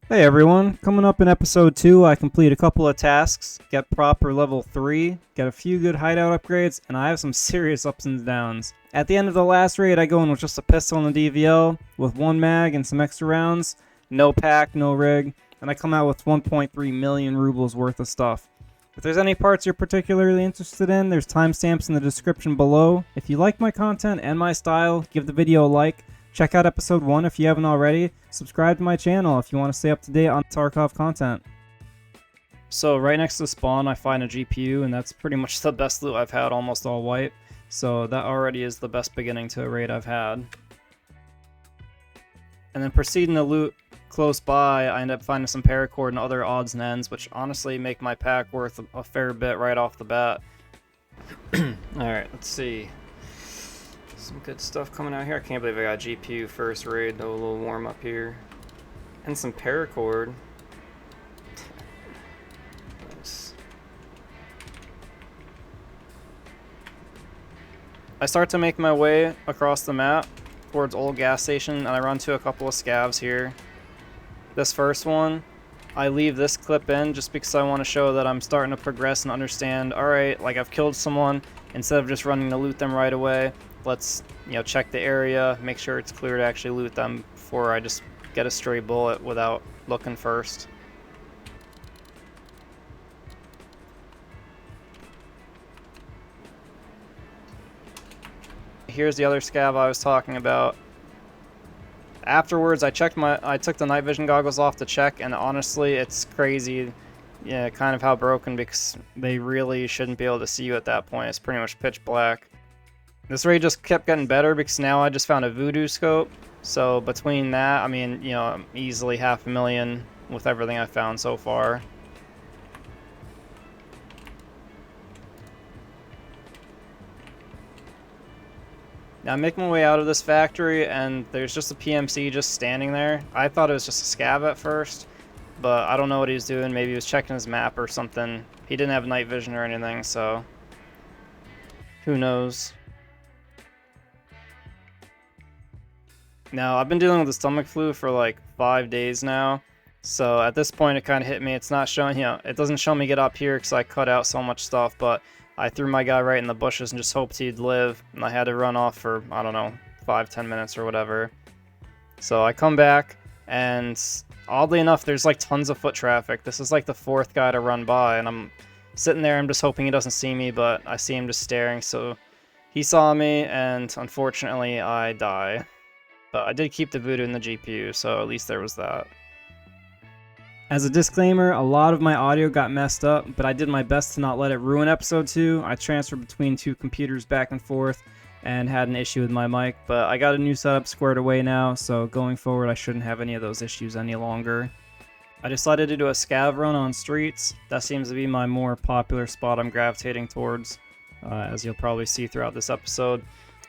Hey everyone, coming up in episode 2, I complete a couple of tasks, get Prapor Level 3, get a few good hideout upgrades, and I have some serious ups and downs. At the end of the last raid, I go in with just a pistol and a DVL, with one mag and some extra rounds, no pack, no rig, and I come out with 1.3 million rubles worth of stuff. If there's any parts you're particularly interested in, there's timestamps in the description below. If you like my content and my style, give the video a like. Check out episode 1 if you haven't already. Subscribe to my channel if you want to stay up to date on Tarkov content. So right next to spawn I find a GPU, and that's pretty much the best loot I've had almost all white. So that already is the best beginning to a raid I've had. And then proceeding to loot close by, I end up finding some paracord and other odds and ends, which honestly make my pack worth a fair bit right off the bat. Alright, let's see. Some good stuff coming out here. I can't believe I got GPU first raid, though. A little warm up here. And some paracord. Nice. I start to make my way across the map towards Old Gas Station, and I run to a couple of scavs here. This first one, I leave this clip in just because I want to show that I'm starting to progress and understand, alright, like I've killed someone, instead of just running to loot them right away. Let's, check the area, make sure it's clear to actually loot them before I just get a stray bullet without looking first. Here's the other scav I was talking about. Afterwards, I took the night vision goggles off to check, and honestly, it's crazy, kind of how broken, because they really shouldn't be able to see you at that point. It's pretty much pitch black. This raid just kept getting better because now I just found a voodoo scope. So between that, I mean, easily 500,000 with everything I found so far. Now I'm making my way out of this factory, and there's just a PMC just standing there. I thought it was just a scav at first, but I don't know what he was doing. Maybe he was checking his map or something. He didn't have night vision or anything, so who knows. Now, I've been dealing with the stomach flu for like 5 days now, so at this point it kind of hit me. It's not showing, it doesn't show me get up here because I cut out so much stuff, but I threw my guy right in the bushes and just hoped he'd live, and I had to run off for, I don't know, 5-10 minutes or whatever. So I come back, and oddly enough, there's like tons of foot traffic. This is like the 4th guy to run by, and I'm sitting there, I'm just hoping he doesn't see me, but I see him just staring, so he saw me, and unfortunately I die. But I did keep the voodoo in the GPU, so at least there was that. As a disclaimer, a lot of my audio got messed up, but I did my best to not let it ruin episode 2. I transferred between 2 computers back and forth and had an issue with my mic, but I got a new setup squared away now, so going forward I shouldn't have any of those issues any longer. I decided to do a scav run on streets. That seems to be my more popular spot I'm gravitating towards, as you'll probably see throughout this episode.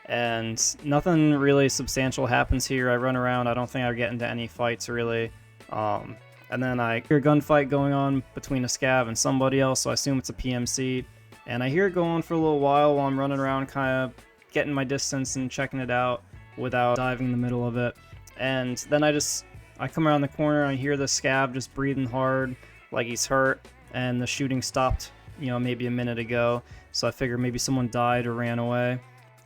And nothing really substantial happens here. I run around. I don't think I get into any fights really. And then I hear a gunfight going on between a scav and somebody else, so I assume it's a PMC. And I hear it go on for a little while I'm running around kind of getting my distance and checking it out without diving in the middle of it. And then I come around the corner and I hear the scav just breathing hard like he's hurt, and the shooting stopped, maybe a minute ago. So I figured maybe someone died or ran away.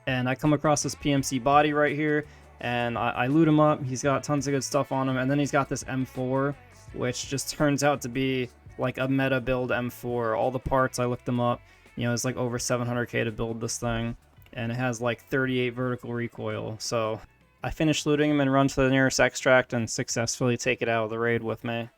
And I come across this PMC body right here, and I loot him up. He's got tons of good stuff on him, and then he's got this M4, which just turns out to be like a meta build M4. All the parts, I looked them up, it's like over 700k to build this thing, and it has like 38 vertical recoil. So I finish looting him and run to the nearest extract and successfully take it out of the raid with me.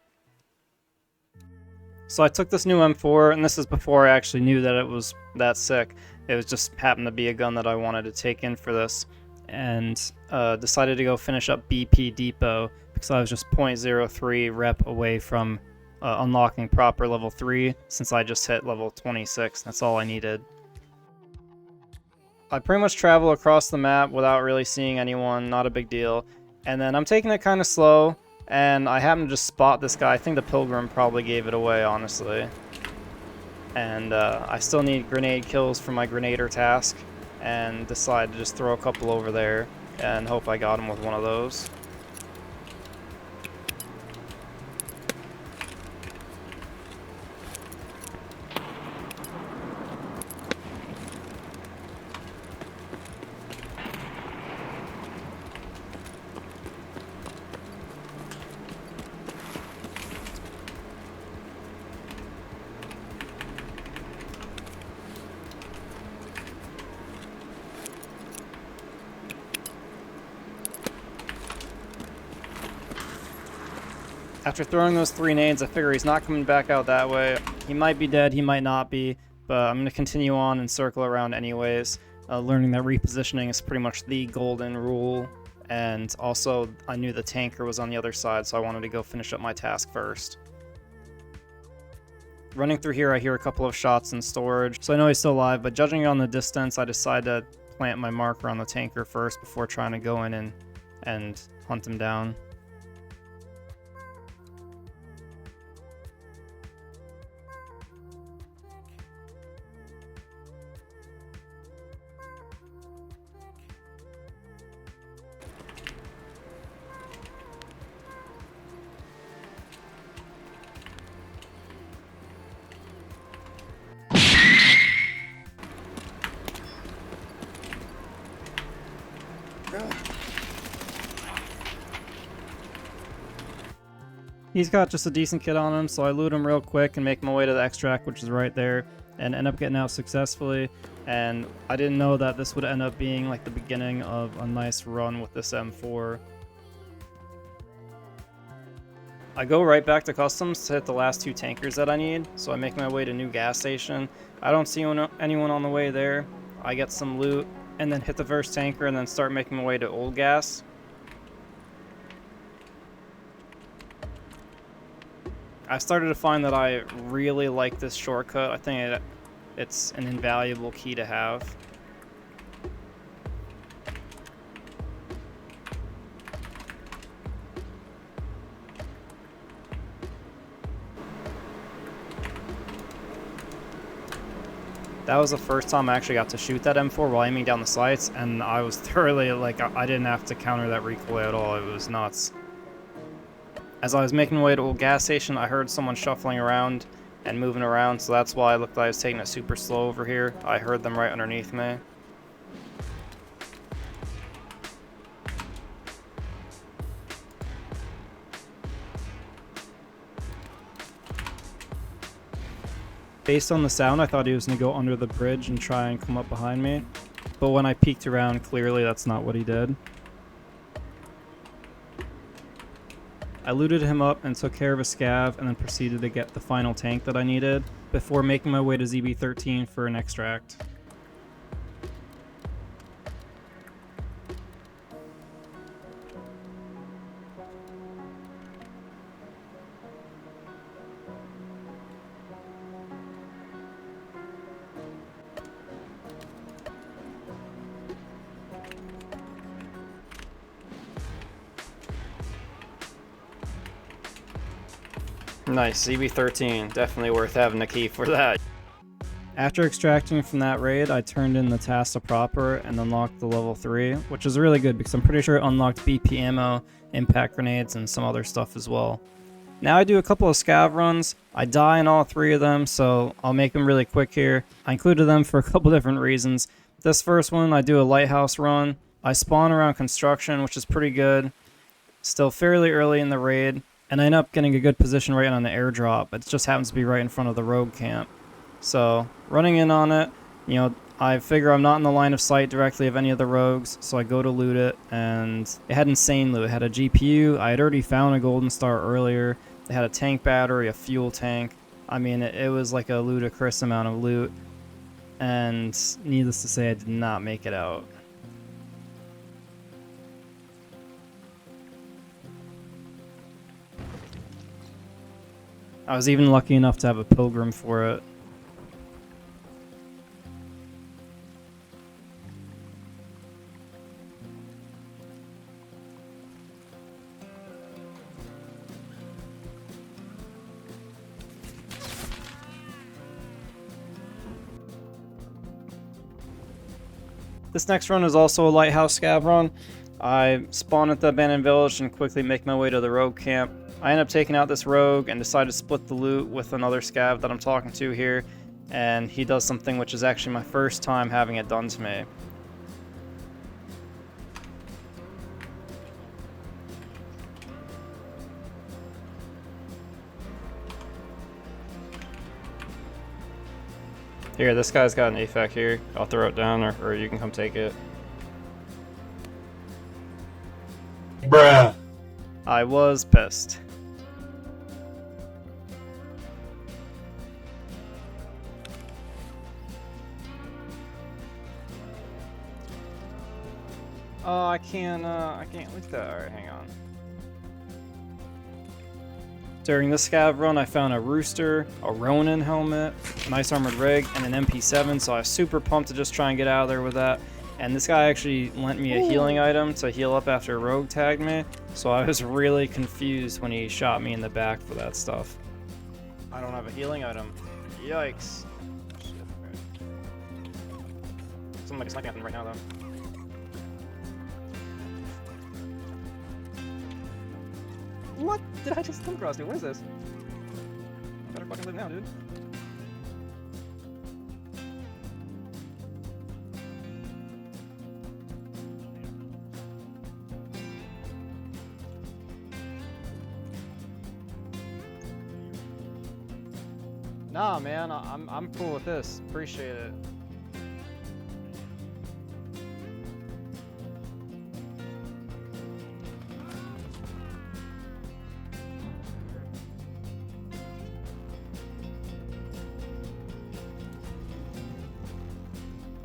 So I took this new M4, and this is before I actually knew that it was that sick. It was just happened to be a gun that I wanted to take in for this, and decided to go finish up BP Depot because I was just 0.03 rep away from unlocking Prapor Level 3 since I just hit level 26. That's all I needed. I pretty much travel across the map without really seeing anyone, not a big deal. And then I'm taking it kind of slow, and I happen to just spot this guy. I think the Pilgrim probably gave it away, honestly. And I still need grenade kills for my grenader task, and decided to just throw a couple over there and hope I got him with one of those. After throwing those 3 nades, I figure he's not coming back out that way. He might be dead, he might not be, but I'm going to continue on and circle around anyways, learning that repositioning is pretty much the golden rule, and also I knew the tanker was on the other side, so I wanted to go finish up my task first. Running through here, I hear a couple of shots in storage, so I know he's still alive, but judging on the distance, I decide to plant my marker on the tanker first before trying to go in and hunt him down. He's got just a decent kit on him, so I loot him real quick and make my way to the extract, which is right there, and end up getting out successfully. And I didn't know that this would end up being like the beginning of a nice run with this M4. I go right back to customs to hit the last 2 tankers that I need, so I make my way to new gas station. I don't see anyone on the way there. I get some loot, and then hit the first tanker, and then start making my way to old gas. I started to find that I really like this shortcut. I think it's an invaluable key to have. That was the first time I actually got to shoot that M4 while aiming down the sights, and I was thoroughly, like, I didn't have to counter that recoil at all. It was nuts. As I was making my way to old gas station, I heard someone shuffling around and moving around, so that's why I looked like I was taking it super slow over here. I heard them right underneath me. Based on the sound, I thought he was going to go under the bridge and try and come up behind me, but when I peeked around, clearly that's not what he did. I looted him up and took care of a scav, and then proceeded to get the final tank that I needed before making my way to ZB13 for an extract. Nice, ZB13, definitely worth having a key for that. After extracting from that raid, I turned in the task to Prapor and unlocked the level 3, which is really good because I'm pretty sure it unlocked BP ammo, impact grenades, and some other stuff as well. Now I do a couple of scav runs. I die in all 3 of them, so I'll make them really quick here. I included them for a couple different reasons. This first one, I do a Lighthouse run. I spawn around construction, which is pretty good. Still fairly early in the raid. And I end up getting a good position right on the airdrop. It just happens to be right in front of the rogue camp. So, running in on it, you know, I figure I'm not in the line of sight directly of any of the rogues, so I go to loot it, and it had insane loot. It had a GPU, I had already found a golden star earlier, it had a tank battery, a fuel tank. I mean, it was like a ludicrous amount of loot, and needless to say, I did not make it out. I was even lucky enough to have a pilgrim for it. This next run is also a Lighthouse scav run. I spawn at the abandoned village and quickly make my way to the rogue camp. I end up taking out this rogue and decide to split the loot with another scav that I'm talking to here, and he does something which is actually my first time having it done to me. Here, this guy's got an AFAC here. I'll throw it down, or you can come take it. Bruh. I was pissed. Oh, I can't look that. Alright, hang on. During the scav run, I found a rooster, a Ronin helmet, a nice armored rig, and an MP7, so I was super pumped to just try and get out of there with that. And this guy actually lent me a healing item to heal up after a rogue tagged me, so I was really confused when he shot me in the back for that stuff. I don't have a healing item. Yikes. Shit. Somebody's sniping at them right now, though. What did I just come across, dude? What is this? Better fucking live now, dude. Nah, man, I'm cool with this. Appreciate it.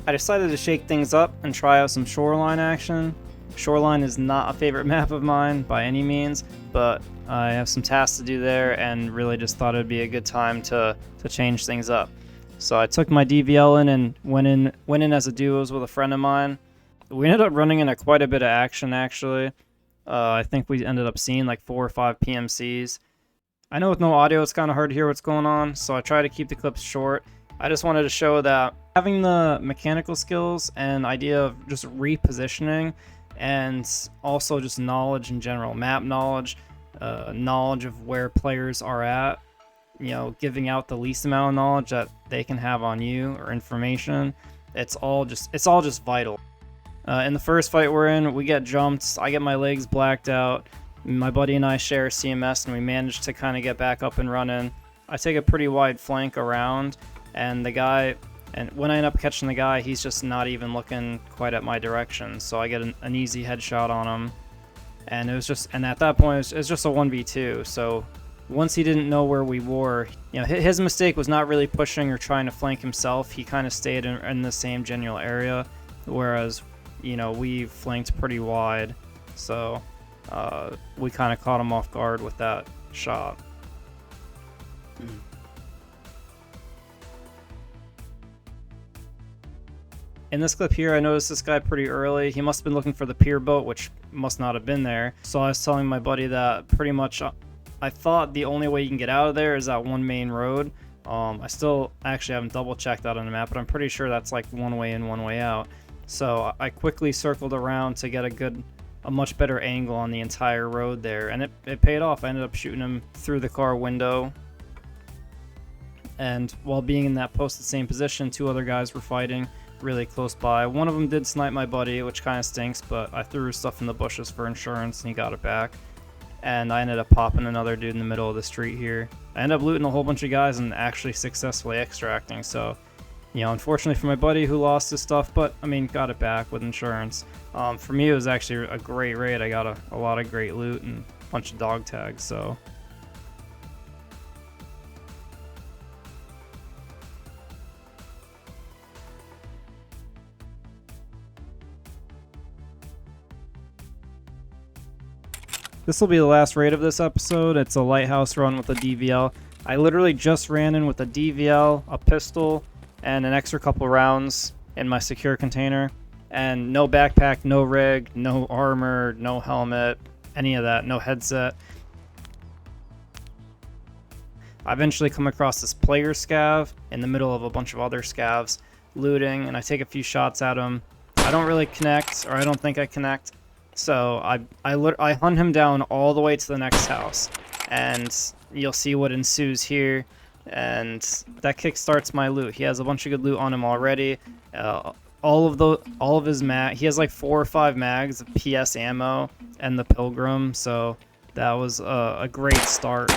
I decided to shake things up and try out some Shoreline action. Shoreline is not a favorite map of mine by any means, but I have some tasks to do there and really just thought it would be a good time to change things up. So I took my DVL in and went in as a duos with a friend of mine. We ended up running into quite a bit of action, actually. I think we ended up seeing like 4 or 5 PMCs. I know with no audio it's kind of hard to hear what's going on, so I try to keep the clips short. I just wanted to show that having the mechanical skills and idea of just repositioning and also just knowledge in general, map knowledge, knowledge of where players are at, you know, giving out the least amount of knowledge that they can have on you or information, it's all just vital. In the first fight we're in, we get jumped, I get my legs blacked out, my buddy and I share CMS and we manage to kind of get back up and running. I take a pretty wide flank around, and when I end up catching the guy, he's just not even looking quite at my direction, so I get an easy headshot on him. And at that point, it was just a 1v2, so once he didn't know where we were, you know, his mistake was not really pushing or trying to flank himself. He kind of stayed in the same general area, whereas, you know, we flanked pretty wide, so we kind of caught him off guard with that shot. In this clip here, I noticed this guy pretty early. He must have been looking for the pier boat, which must not have been there. So I was telling my buddy that pretty much I thought the only way you can get out of there is that one main road. I still actually haven't double checked that on the map, but I'm pretty sure that's like one way in, one way out. So I quickly circled around to get a much better angle on the entire road there, and it paid off. I ended up shooting him through the car window. And while being in that posted same position, 2 other guys were fighting really close by. One of them did snipe my buddy, which kind of stinks, but I threw his stuff in the bushes for insurance and he got it back. And I ended up popping another dude in the middle of the street here. I ended up looting a whole bunch of guys and actually successfully extracting, so, you know, unfortunately for my buddy who lost his stuff, but I mean, got it back with insurance. For me, it was actually a great raid. I got a lot of great loot and a bunch of dog tags, so. This will be the last raid of this episode. It's a Lighthouse run with a DVL. I literally just ran in with a DVL, a pistol, and an extra couple rounds in my secure container. And no backpack, no rig, no armor, no helmet, any of that, no headset. I eventually come across this player scav in the middle of a bunch of other scavs looting, and I take a few shots at him. I don't really connect, or I don't think I connect. So I hunt him down all the way to the next house, and you'll see what ensues here. And that kickstarts my loot. He has a bunch of good loot on him already. All of his he has like 4 or 5 mags of PS ammo and the Pilgrim. So that was a great start.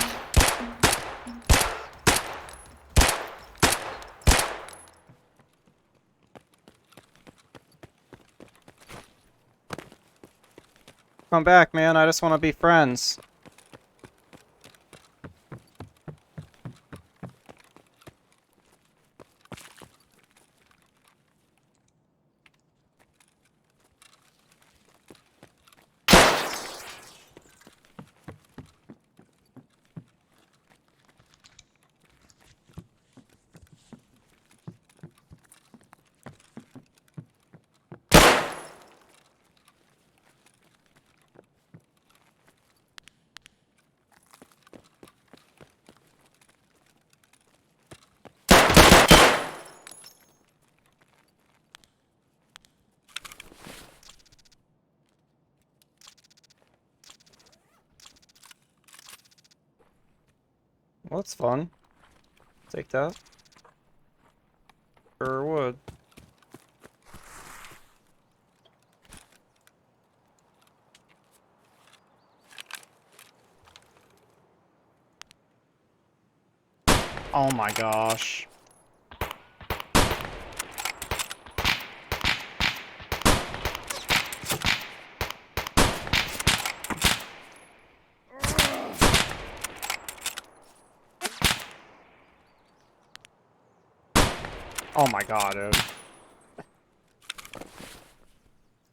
Come back, man. I just want to be friends. Well, that's fun. Take that. Or would. Oh my gosh. Oh my god, dude.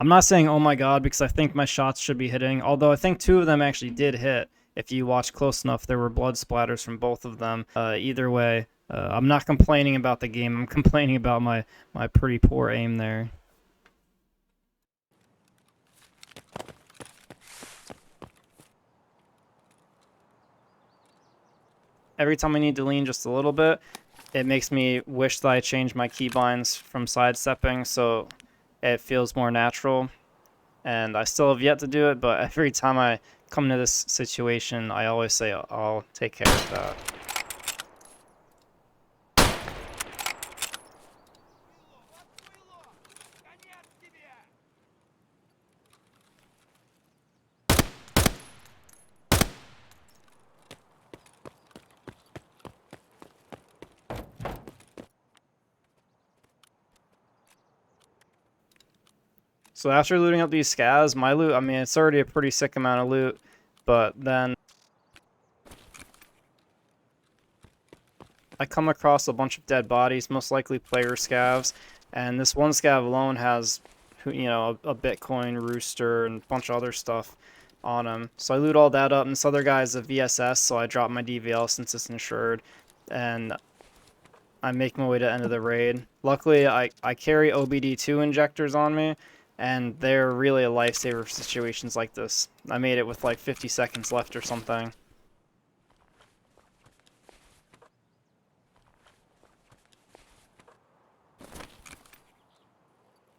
I'm not saying oh my god because I think my shots should be hitting, although I think 2 of them actually did hit. If you watch close enough, there were blood splatters from both of them. Either way, I'm not complaining about the game. I'm complaining about my pretty poor aim there. Every time I need to lean just a little bit, it makes me wish that I changed my keybinds from sidestepping so it feels more natural. And I still have yet to do it, but every time I come to this situation, I always say I'll take care of that. So after looting up these scavs, my loot, I mean, it's already a pretty sick amount of loot, but then I come across a bunch of dead bodies, most likely player scavs, and this one scav alone has, you know, a Bitcoin rooster and a bunch of other stuff on him. So I loot all that up, and this other guy is a VSS, so I drop my DVL since it's insured, and I make my way to the end of the raid. Luckily, I carry OBD2 injectors on me, and they're really a lifesaver for situations like this. I made it with like 50 seconds left or something.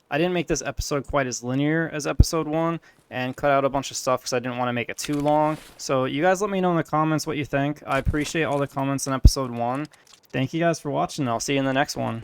I didn't make this episode quite as linear as episode 1 and cut out a bunch of stuff because I didn't want to make it too long. So you guys let me know in the comments what you think. I appreciate all the comments in episode 1. Thank you guys for watching. I'll see you in the next one.